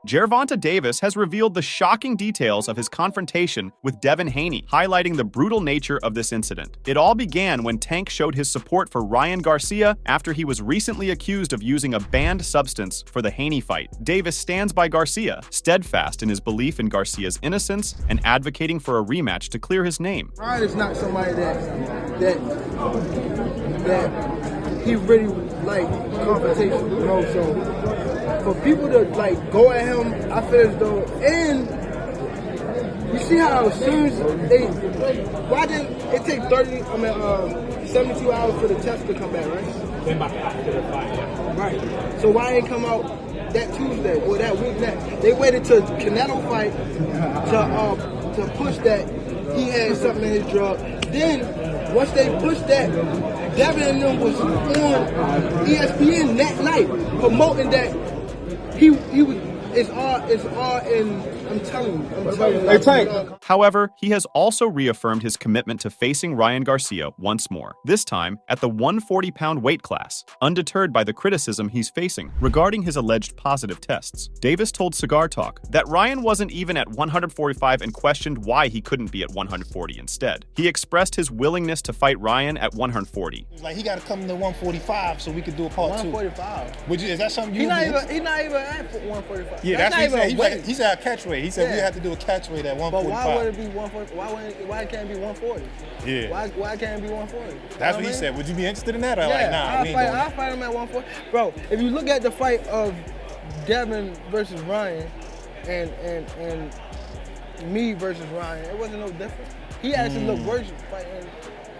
Gervonta Davis has revealed the shocking details of his confrontation with Devin Haney, highlighting the brutal nature of this incident. It all began when Tank showed his support for Ryan Garcia after he was recently accused of using a banned substance for the Haney fight. Davis stands by Garcia, steadfast in his belief in Garcia's innocence and advocating for a rematch to clear his name. Ryan is not somebody that he really like confrontation, you know, so for people to like go at him, I feel as though, and you see how as soon as why didn't it take 72 hours for the test to come back, right? They might have to fight, yeah. Right. So why didn't come out that Tuesday or that week? They waited till Canelo fight to push that he had something in his drug. Then once they pushed that, Devin and them was on ESPN that night promoting that he was. It's all in. I'm telling you. However, he has also reaffirmed his commitment to facing Ryan Garcia once more, this time at the 140-pound weight class, undeterred by the criticism he's facing regarding his alleged positive tests. Davis told Cigar Talk that Ryan wasn't even at 145 and questioned why he couldn't be at 140 instead. He expressed his willingness to fight Ryan at 140. Like, he got to come to 145 so we could do a part 145. two. Is that something you He's not even at 145. Yeah, that's what he said. He said a catch weight. He said we have to do a catch weight at 145. But why would it be 140? Why can't it be 140? Yeah. Why can't it be 140? That's what he said. Would you be interested in that? Or Yeah, like, nah, I'll fight him at 140. Bro, if you look at the fight of Devin versus Ryan and me versus Ryan, it wasn't no different. He actually looked worse fighting.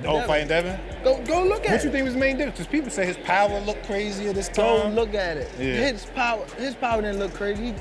Fighting Devin? Go look at it. What you think was the main difference? Because people say his power looked crazier this Go time. look at it. Yeah. His power didn't look crazy.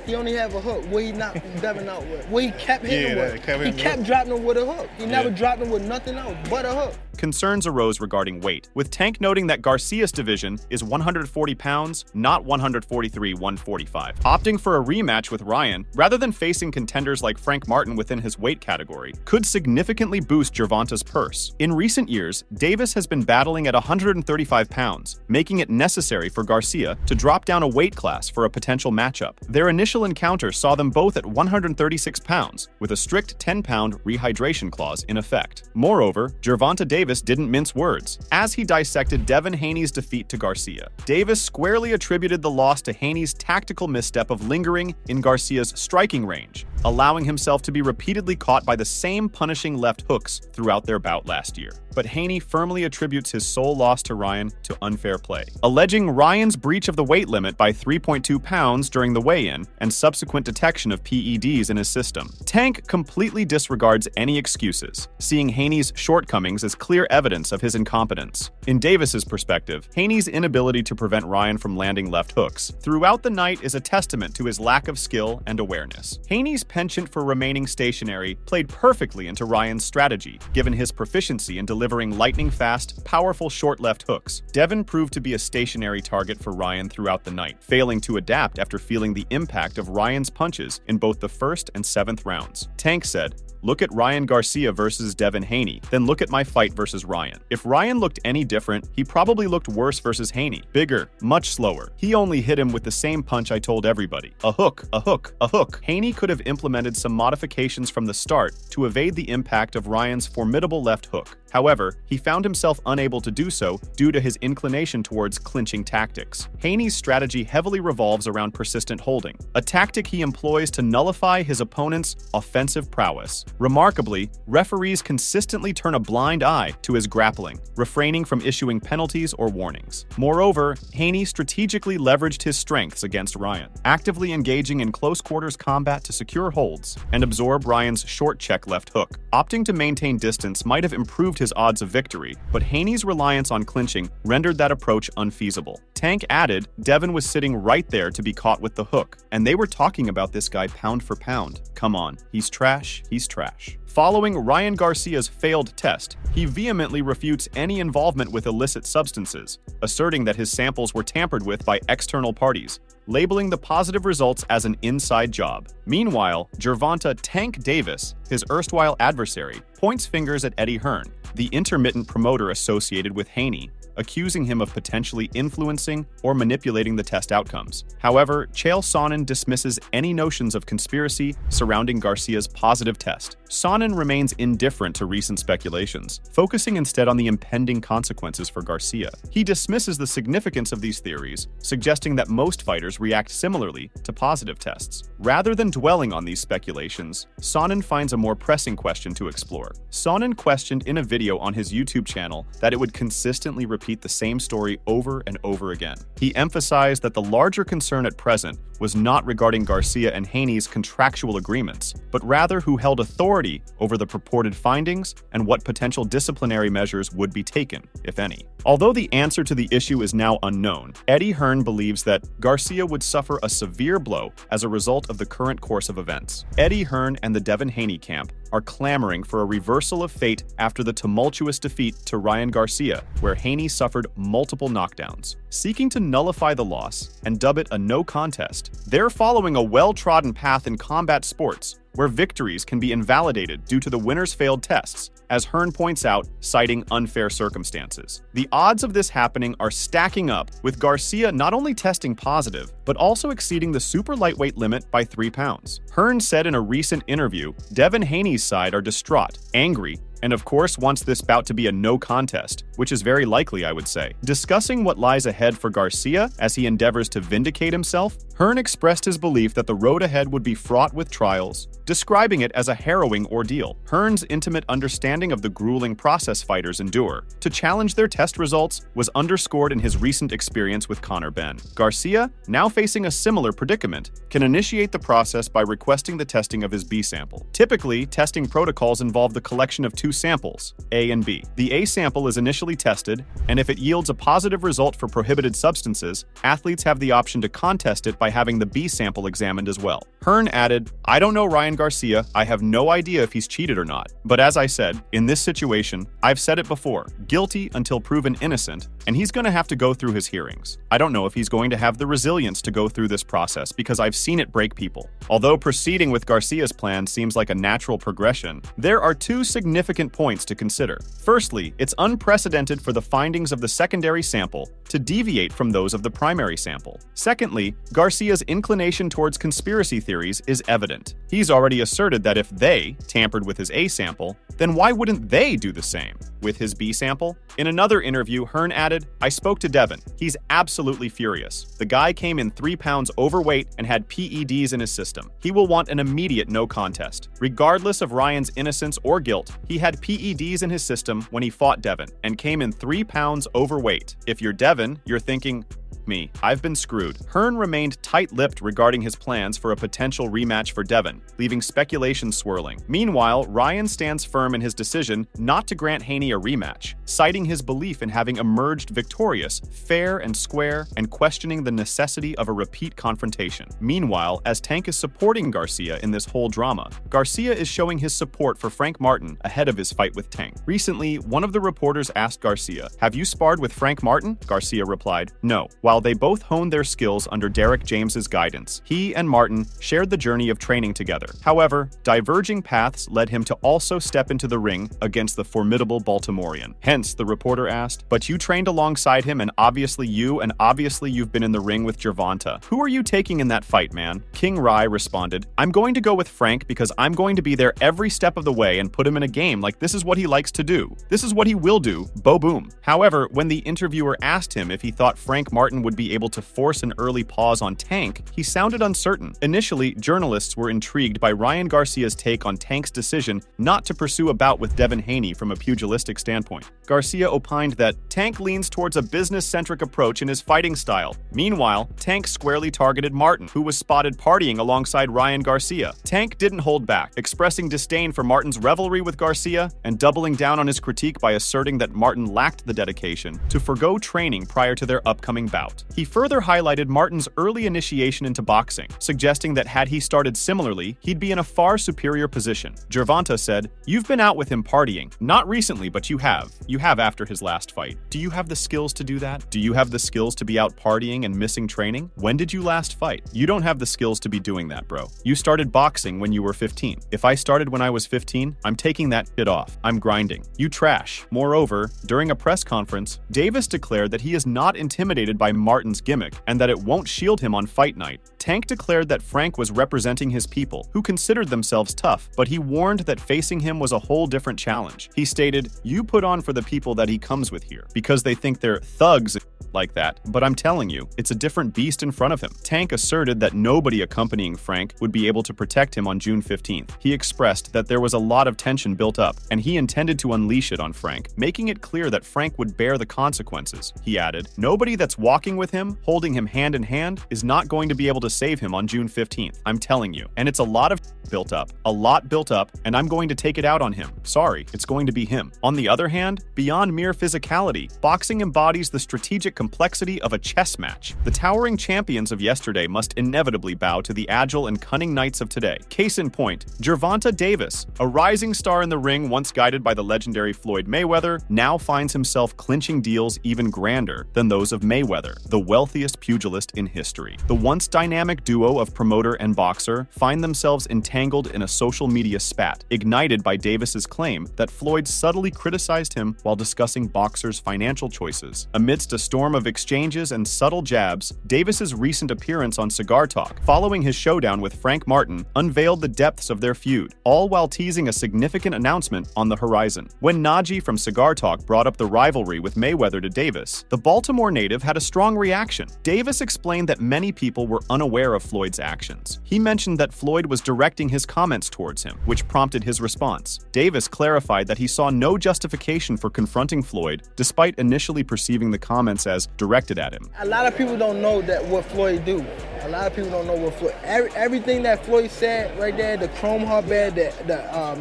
He only have a hook where he knocked Devin out with. Where he kept hitting him with. He kept dropping him with a hook. He never dropped him with nothing else but a hook. Concerns arose regarding weight, with Tank noting that Garcia's division is 140 pounds, not 143-145. Opting for a rematch with Ryan, rather than facing contenders like Frank Martin within his weight category, could significantly boost Gervonta's purse. In recent years, Davis has been battling at 135 pounds, making it necessary for Garcia to drop down a weight class for a potential matchup. Their initial encounter saw them both at 136 pounds, with a strict 10-pound rehydration clause in effect. Moreover, Gervonta Davis didn't mince words. As he dissected Devin Haney's defeat to Garcia, Davis squarely attributed the loss to Haney's tactical misstep of lingering in Garcia's striking range, allowing himself to be repeatedly caught by the same punishing left hooks throughout their bout last year. But Haney firmly attributes his sole loss to Ryan to unfair play, alleging Ryan's breach of the weight limit by 3.2 pounds during the weigh-in and subsequent detection of PEDs in his system. Tank completely disregards any excuses, seeing Haney's shortcomings as clear evidence of his incompetence. In Davis's perspective, Haney's inability to prevent Ryan from landing left hooks throughout the night is a testament to his lack of skill and awareness. Haney's penchant for remaining stationary played perfectly into Ryan's strategy, given his proficiency in delivering lightning-fast, powerful short left hooks. Devin proved to be a stationary target for Ryan throughout the night, failing to adapt after feeling the impact of Ryan's punches in both the first and seventh rounds. Tank said, "Look at Ryan Garcia versus Devin Haney, then look at my fight versus Ryan. If Ryan looked any different, he probably looked worse versus Haney. Bigger, much slower. He only hit him with the same punch I told everybody. A hook, a hook, a hook." Haney could have implemented some modifications from the start to evade the impact of Ryan's formidable left hook. However, he found himself unable to do so due to his inclination towards clinching tactics. Haney's strategy heavily revolves around persistent holding, a tactic he employs to nullify his opponent's offensive prowess. Remarkably, referees consistently turn a blind eye to his grappling, refraining from issuing penalties or warnings. Moreover, Haney strategically leveraged his strengths against Ryan, actively engaging in close-quarters combat to secure holds and absorb Ryan's short check left hook. Opting to maintain distance might have improved his odds of victory, but Haney's reliance on clinching rendered that approach unfeasible. Tank added, Devin was sitting right there to be caught with the hook, and they were talking about this guy pound for pound. Come on, he's trash, he's trash. Following Ryan Garcia's failed test, he vehemently refutes any involvement with illicit substances, asserting that his samples were tampered with by external parties, labeling the positive results as an inside job. Meanwhile, Gervonta "Tank" Davis, his erstwhile adversary, points fingers at Eddie Hearn, the intermittent promoter associated with Haney, accusing him of potentially influencing or manipulating the test outcomes. However, Chael Sonnen dismisses any notions of conspiracy surrounding Garcia's positive test. Sonnen remains indifferent to recent speculations, focusing instead on the impending consequences for Garcia. He dismisses the significance of these theories, suggesting that most fighters react similarly to positive tests. Rather than dwelling on these speculations, Sonnen finds a more pressing question to explore. Sonnen questioned in a video on his YouTube channel that it would consistently repeat the same story over and over again. He emphasized that the larger concern at present was not regarding Garcia and Haney's contractual agreements, but rather who held authority over the purported findings and what potential disciplinary measures would be taken, if any. Although the answer to the issue is now unknown, Eddie Hearn believes that Garcia would suffer a severe blow as a result of the current course of events. Eddie Hearn and the Devin Haney camp are clamoring for a reversal of fate after the tumultuous defeat to Ryan Garcia, where Haney suffered multiple knockdowns. Seeking to nullify the loss and dub it a no contest, they're following a well-trodden path in combat sports, where victories can be invalidated due to the winner's failed tests, as Hearn points out, citing unfair circumstances. The odds of this happening are stacking up, with Garcia not only testing positive, but also exceeding the super lightweight limit by 3 pounds. Hearn said in a recent interview, Devin Haney's side are distraught, angry, and of course wants this bout to be a no contest, which is very likely, I would say. Discussing what lies ahead for Garcia as he endeavors to vindicate himself, Hearn expressed his belief that the road ahead would be fraught with trials, describing it as a harrowing ordeal. Hearn's intimate understanding of the grueling process fighters endure to challenge their test results was underscored in his recent experience with Conor Benn. Garcia, now facing a similar predicament, can initiate the process by requesting the testing of his B sample. Typically, testing protocols involve the collection of 2 samples, A and B. The A sample is initially tested, and if it yields a positive result for prohibited substances, athletes have the option to contest it by having the B sample examined as well. Hearn added, I don't know Ryan Garcia, I have no idea if he's cheated or not. But as I said, in this situation, I've said it before, guilty until proven innocent, and he's going to have to go through his hearings. I don't know if he's going to have the resilience to go through this process because I've seen it break people. Although proceeding with Garcia's plan seems like a natural progression, there are 2 significant points to consider. Firstly, it's unprecedented for the findings of the secondary sample to deviate from those of the primary sample. Secondly, Garcia's inclination towards conspiracy theories is evident. He's already asserted that if they tampered with his A sample, then why wouldn't they do the same with his B sample? In another interview, Hearn added, I spoke to Devin. He's absolutely furious. The guy came in 3 pounds overweight and had PEDs in his system. He will want an immediate no contest. Regardless of Ryan's innocence or guilt, he had PEDs in his system when he fought Devin and came in 3 pounds overweight. If you're Devin, you're thinking, me, I've been screwed. Hearn remained tight-lipped regarding his plans for a potential rematch for Devin, leaving speculation swirling. Meanwhile, Ryan stands firm in his decision not to grant Haney a rematch, citing his belief in having emerged victorious, fair and square, and questioning the necessity of a repeat confrontation. Meanwhile, as Tank is supporting Garcia in this whole drama, Garcia is showing his support for Frank Martin ahead of his fight with Tank. Recently, one of the reporters asked Garcia, have you sparred with Frank Martin? Garcia replied, no. While they both honed their skills under Derek James's guidance, he and Martin shared the journey of training together. However, diverging paths led him to also step into the ring against the formidable Baltimorean. Hence, the reporter asked, but you trained alongside him and obviously you've been in the ring with Gervonta. Who are you taking in that fight, man? King Rai responded, I'm going to go with Frank because I'm going to be there every step of the way and put him in a game like this is what he likes to do. This is what he will do, bo-boom. However, when the interviewer asked him if he thought Frank Martin would be able to force an early pause on Tank, he sounded uncertain. Initially, journalists were intrigued by Ryan Garcia's take on Tank's decision not to pursue a bout with Devin Haney from a pugilistic standpoint. Garcia opined that Tank leans towards a business-centric approach in his fighting style. Meanwhile, Tank squarely targeted Martin, who was spotted partying alongside Ryan Garcia. Tank didn't hold back, expressing disdain for Martin's revelry with Garcia and doubling down on his critique by asserting that Martin lacked the dedication to forgo training prior to their upcoming bout. bout. He further highlighted Martin's early initiation into boxing, suggesting that had he started similarly, he'd be in a far superior position. Gervonta said, "You've been out with him partying. Not recently, but you have. You have after his last fight. Do you have the skills to do that? Do you have the skills to be out partying and missing training? When did you last fight? You don't have the skills to be doing that, bro. You started boxing when you were 15. If I started when I was 15, I'm taking that shit off. I'm grinding. You trash." Moreover, during a press conference, Davis declared that he is not intimidated by Martin's gimmick and that it won't shield him on fight night. Tank declared that Frank was representing his people, who considered themselves tough, but he warned that facing him was a whole different challenge. He stated, "You put on for the people that he comes with here, because they think they're thugs like that, but I'm telling you, it's a different beast in front of him." Tank asserted that nobody accompanying Frank would be able to protect him on June 15th. He expressed that there was a lot of tension built up, and he intended to unleash it on Frank, making it clear that Frank would bear the consequences. He added, "Nobody that's walking with him, holding him hand in hand, is not going to be able to save him on June 15th. I'm telling you." And it's a lot of built up, and I'm going to take it out on him. Sorry, it's going to be him. On the other hand, beyond mere physicality, boxing embodies the strategic complexity of a chess match. The towering champions of yesterday must inevitably bow to the agile and cunning knights of today. Case in point, Gervonta Davis, a rising star in the ring once guided by the legendary Floyd Mayweather, now finds himself clinching deals even grander than those of Mayweather, the wealthiest pugilist in history. The once dynamic duo of promoter and boxer find themselves entangled in a social media spat, ignited by Davis's claim that Floyd subtly criticized him while discussing boxers' financial choices. Amidst a storm of exchanges and subtle jabs, Davis's recent appearance on Cigar Talk, following his showdown with Frank Martin, unveiled the depths of their feud, all while teasing a significant announcement on the horizon. When Najee from Cigar Talk brought up the rivalry with Mayweather to Davis, the Baltimore native had a strong reaction. Davis explained that many people were unaware of Floyd's actions. He mentioned that Floyd was directing his comments towards him, which prompted his response. Davis clarified that he saw no justification for confronting Floyd, despite initially perceiving the comments as directed at him. A lot of people don't know that what Floyd do. A lot of people don't know what Floyd. Everything that Floyd said right there, the chrome heart band, the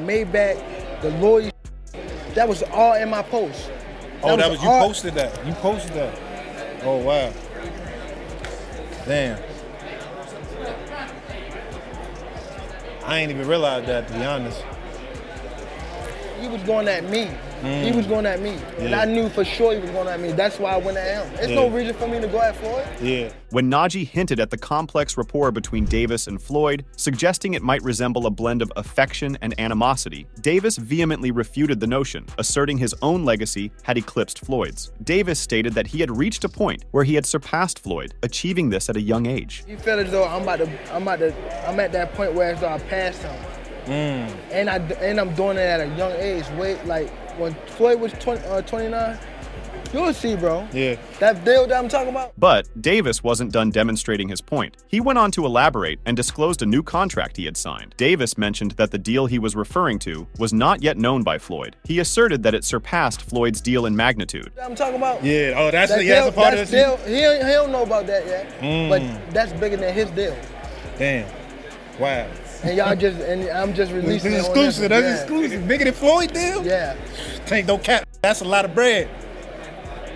Maybach, the lawyer, that was all in my post. That was you posted that. You posted that. Oh wow. Damn. I ain't even realized that, to be honest. He was going at me. He was going at me. And I knew for sure he was going at me. That's why I went at him. There's no reason for me to go at Floyd. Yeah. When Najee hinted at the complex rapport between Davis and Floyd, suggesting it might resemble a blend of affection and animosity, Davis vehemently refuted the notion, asserting his own legacy had eclipsed Floyd's. Davis stated that he had reached a point where he had surpassed Floyd, achieving this at a young age. You feel as though I'm at that point where as though I passed him. And I'm doing it at a young age. When Floyd was 29, you'll see, bro. Yeah. That deal that I'm talking about. But Davis wasn't done demonstrating his point. He went on to elaborate and disclosed a new contract he had signed. Davis mentioned that the deal he was referring to was not yet known by Floyd. He asserted that it surpassed Floyd's deal in magnitude. That I'm talking about. Yeah. Oh, that's that a deal, part of this. Deal, he don't know about that yet. But that's bigger than his deal. Damn. Wow. And I'm just releasing This is it. exclusive. That's exclusive. Bigger than Floyd deal? Yeah. Tank, don't cap. That's a lot of bread.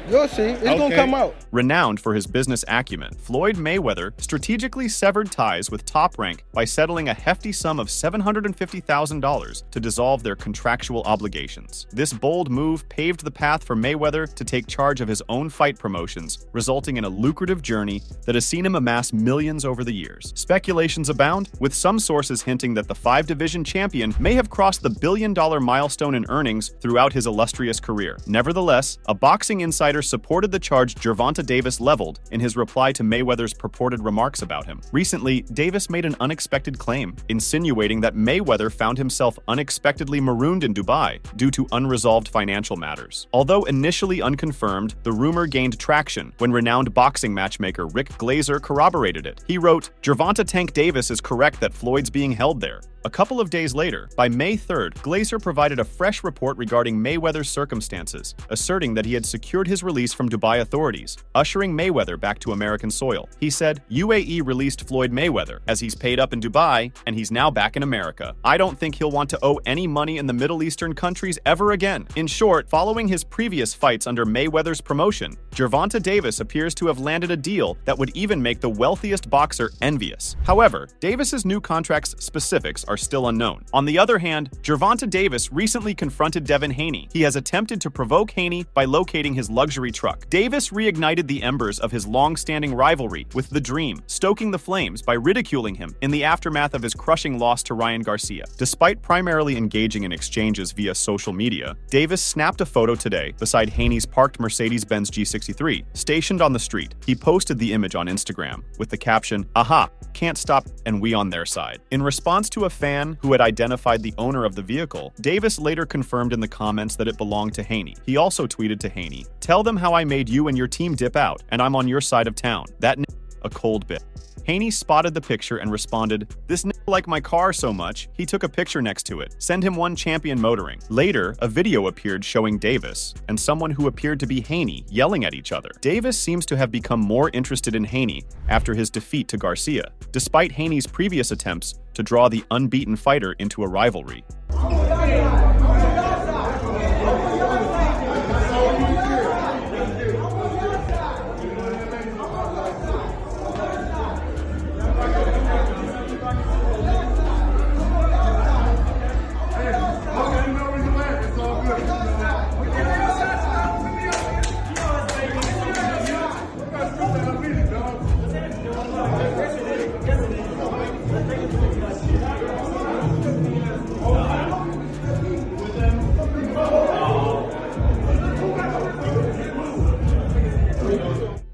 You'll see. It's gonna come out. Renowned for his business acumen, Floyd Mayweather strategically severed ties with Top Rank by settling a hefty sum of $750,000 to dissolve their contractual obligations. This bold move paved the path for Mayweather to take charge of his own fight promotions, resulting in a lucrative journey that has seen him amass millions over the years. Speculations abound, with some sources hinting that the 5-division champion may have crossed the billion-dollar milestone in earnings throughout his illustrious career. Nevertheless, a boxing insider supported the charge Gervonta Davis leveled in his reply to Mayweather's purported remarks about him. Recently, Davis made an unexpected claim, insinuating that Mayweather found himself unexpectedly marooned in Dubai due to unresolved financial matters. Although initially unconfirmed, the rumor gained traction when renowned boxing matchmaker Rick Glazer corroborated it. He wrote, "Gervonta Tank Davis is correct that Floyd's being held there. A couple of days later, by May 3rd, Glazer provided a fresh report regarding Mayweather's circumstances, asserting that he had secured his release from Dubai authorities, ushering Mayweather back to American soil. He said, UAE released Floyd Mayweather, as he's paid up in Dubai, and he's now back in America. I don't think he'll want to owe any money in the Middle Eastern countries ever again. In short, following his previous fights under Mayweather's promotion, Gervonta Davis appears to have landed a deal that would even make the wealthiest boxer envious. However, Davis's new contract's specifics are still unknown. On the other hand, Gervonta Davis recently confronted Devin Haney. He has attempted to provoke Haney by locating his luxury truck. Davis reignited the embers of his long-standing rivalry with The Dream, stoking the flames by ridiculing him in the aftermath of his crushing loss to Ryan Garcia. Despite primarily engaging in exchanges via social media, Davis snapped a photo today beside Haney's parked Mercedes-Benz G63, stationed on the street. He posted the image on Instagram with the caption, "Aha, can't stop and we on their side." In response to a fan who had identified the owner of the vehicle, Davis later confirmed in the comments that it belonged to Haney. He also tweeted to Haney, "Tell them how I made you and your team dip out, and I'm on your side of town. That a cold bit." Haney spotted the picture and responded, "This like my car so much, he took a picture next to it. Send him one champion motoring." Later, a video appeared showing Davis and someone who appeared to be Haney yelling at each other. Davis seems to have become more interested in Haney after his defeat to Garcia, despite Haney's previous attempts to draw the unbeaten fighter into a rivalry.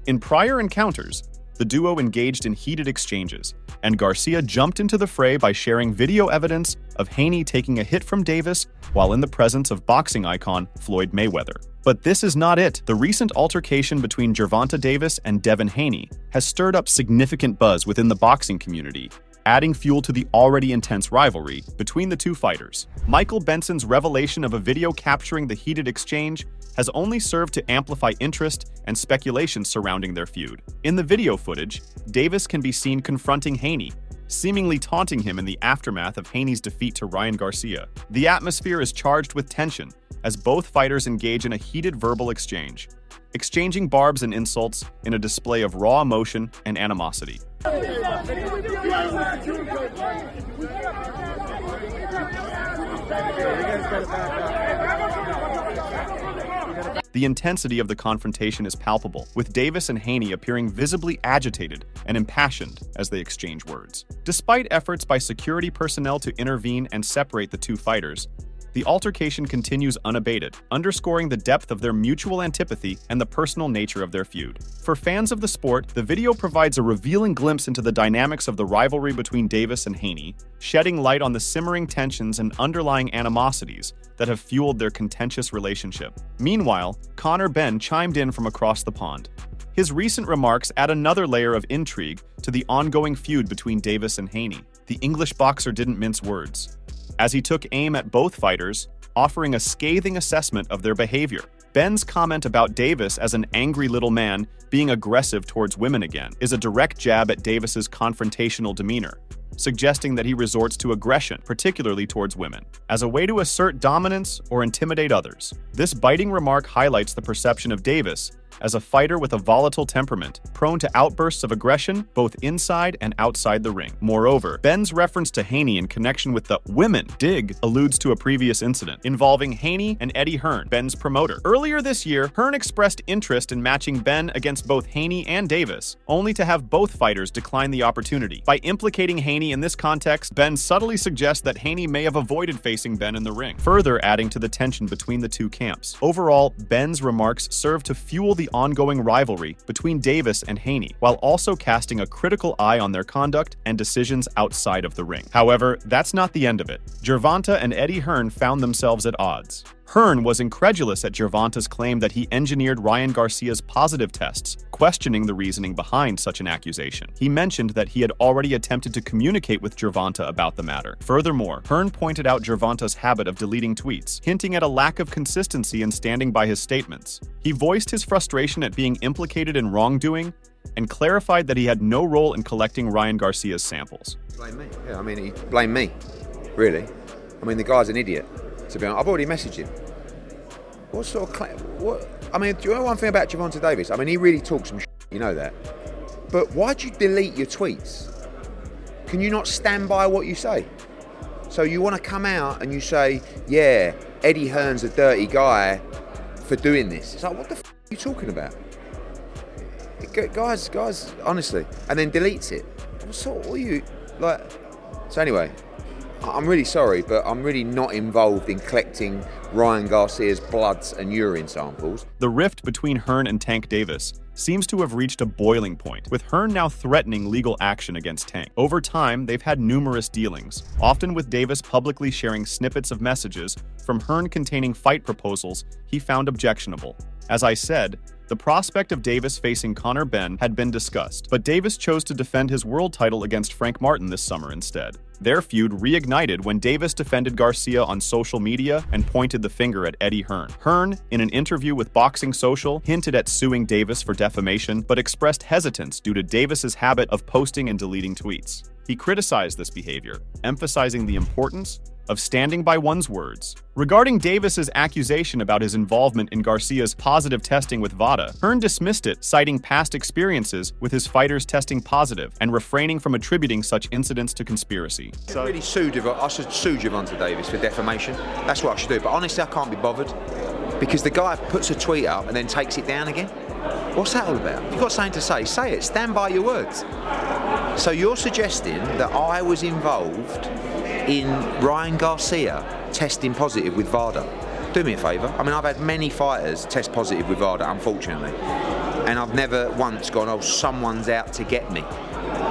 In prior encounters, the duo engaged in heated exchanges, and Garcia jumped into the fray by sharing video evidence of Haney taking a hit from Davis while in the presence of boxing icon Floyd Mayweather. But this is not it. The recent altercation between Gervonta Davis and Devin Haney has stirred up significant buzz within the boxing community, adding fuel to the already intense rivalry between the two fighters. Michael Benson's revelation of a video capturing the heated exchange has only served to amplify interest and speculation surrounding their feud. In the video footage, Davis can be seen confronting Haney, seemingly taunting him in the aftermath of Haney's defeat to Ryan Garcia. The atmosphere is charged with tension as both fighters engage in a heated verbal exchange, exchanging barbs and insults in a display of raw emotion and animosity. The intensity of the confrontation is palpable, with Davis and Haney appearing visibly agitated and impassioned as they exchange words. Despite efforts by security personnel to intervene and separate the two fighters, the altercation continues unabated, underscoring the depth of their mutual antipathy and the personal nature of their feud. For fans of the sport, the video provides a revealing glimpse into the dynamics of the rivalry between Davis and Haney, shedding light on the simmering tensions and underlying animosities that have fueled their contentious relationship. Meanwhile, Connor Benn chimed in from across the pond. His recent remarks add another layer of intrigue to the ongoing feud between Davis and Haney. The English boxer didn't mince words, as he took aim at both fighters, offering a scathing assessment of their behavior. Ben's comment about Davis as an angry little man being aggressive towards women again is a direct jab at Davis's confrontational demeanor, suggesting that he resorts to aggression, particularly towards women, as a way to assert dominance or intimidate others. This biting remark highlights the perception of Davis as a fighter with a volatile temperament, prone to outbursts of aggression both inside and outside the ring. Moreover, Ben's reference to Haney in connection with the women dig alludes to a previous incident involving Haney and Eddie Hearn, Ben's promoter. Earlier this year, Hearn expressed interest in matching Ben against both Haney and Davis, only to have both fighters decline the opportunity. By implicating Haney in this context, Ben subtly suggests that Haney may have avoided facing Ben in the ring, further adding to the tension between the two camps. Overall, Ben's remarks serve to fuel the ongoing rivalry between Davis and Haney, while also casting a critical eye on their conduct and decisions outside of the ring. However, that's not the end of it. Gervonta and Eddie Hearn found themselves at odds. Hearn was incredulous at Gervonta's claim that he engineered Ryan Garcia's positive tests, questioning the reasoning behind such an accusation. He mentioned that he had already attempted to communicate with Gervonta about the matter. Furthermore, Hearn pointed out Gervonta's habit of deleting tweets, hinting at a lack of consistency in standing by his statements. He voiced his frustration at being implicated in wrongdoing and clarified that he had no role in collecting Ryan Garcia's samples. Blame me. Yeah, I mean, he blamed me, really. I mean, the guy's an idiot, to be honest. I've already messaged him. What sort of claim? What? I mean, do you know one thing about Gervonta Davis? I mean, he really talks some shit, you know that. But why'd you delete your tweets? Can you not stand by what you say? So you want to come out and you say, yeah, Eddie Hearn's a dirty guy for doing this. It's like, what the f*** are you talking about? Guys, honestly. And then deletes it. What are you, like... So anyway, I'm really sorry, but I'm really not involved in collecting Ryan Garcia's bloods and urine samples. The rift between Hearn and Tank Davis seems to have reached a boiling point, with Hearn now threatening legal action against Tank. Over time, they've had numerous dealings, often with Davis publicly sharing snippets of messages from Hearn containing fight proposals he found objectionable. As I said, the prospect of Davis facing Conor Benn had been discussed, but Davis chose to defend his world title against Frank Martin this summer instead. Their feud reignited when Davis defended Garcia on social media and pointed the finger at Eddie Hearn. Hearn, in an interview with Boxing Social, hinted at suing Davis for defamation, but expressed hesitance due to Davis's habit of posting and deleting tweets. He criticized this behavior, emphasizing the importance of standing by one's words. Regarding Davis's accusation about his involvement in Garcia's positive testing with VADA, Hearn dismissed it, citing past experiences with his fighters testing positive and refraining from attributing such incidents to conspiracy. I should sue Gervonta Davis for defamation. That's what I should do. But honestly, I can't be bothered because the guy puts a tweet up and then takes it down again. What's that all about? If you've got something to say it. Stand by your words. So you're suggesting that I was involved in Ryan Garcia testing positive with VADA. Do me a favour. I mean, I've had many fighters test positive with VADA, unfortunately. And I've never once gone, oh, someone's out to get me.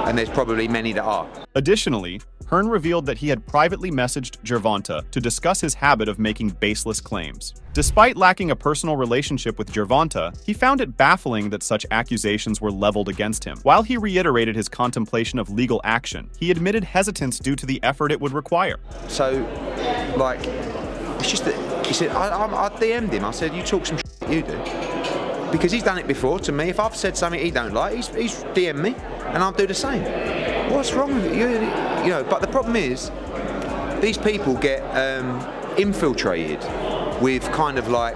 And there's probably many that are. Additionally, Hearn revealed that he had privately messaged Gervonta to discuss his habit of making baseless claims. Despite lacking a personal relationship with Gervonta, he found it baffling that such accusations were leveled against him. While he reiterated his contemplation of legal action, he admitted hesitance due to the effort it would require. So, like, it's just that, he said, I DM'd him, I said, you talk some shit, you do. Because he's done it before to me. If I've said something he don't like, he's DM'd me, and I'll do the same. What's wrong with it? You know, but the problem is, these people get infiltrated with kind of like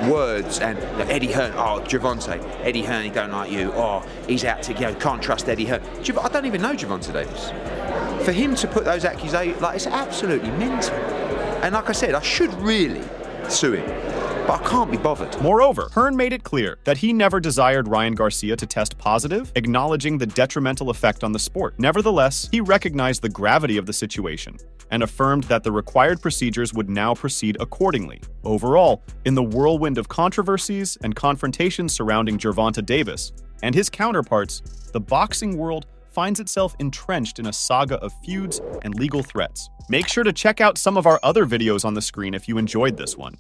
words and Eddie Hearn, oh, Gervonta, Eddie Hearn, he don't like you, oh, he's out to, can't trust Eddie Hearn. I don't even know Gervonta Davis. For him to put those accusations, like, it's absolutely mental. And like I said, I should really sue him. But I can't be bothered. Moreover, Hearn made it clear that he never desired Ryan Garcia to test positive, acknowledging the detrimental effect on the sport. Nevertheless, he recognized the gravity of the situation and affirmed that the required procedures would now proceed accordingly. Overall, in the whirlwind of controversies and confrontations surrounding Gervonta Davis and his counterparts, the boxing world finds itself entrenched in a saga of feuds and legal threats. Make sure to check out some of our other videos on the screen if you enjoyed this one.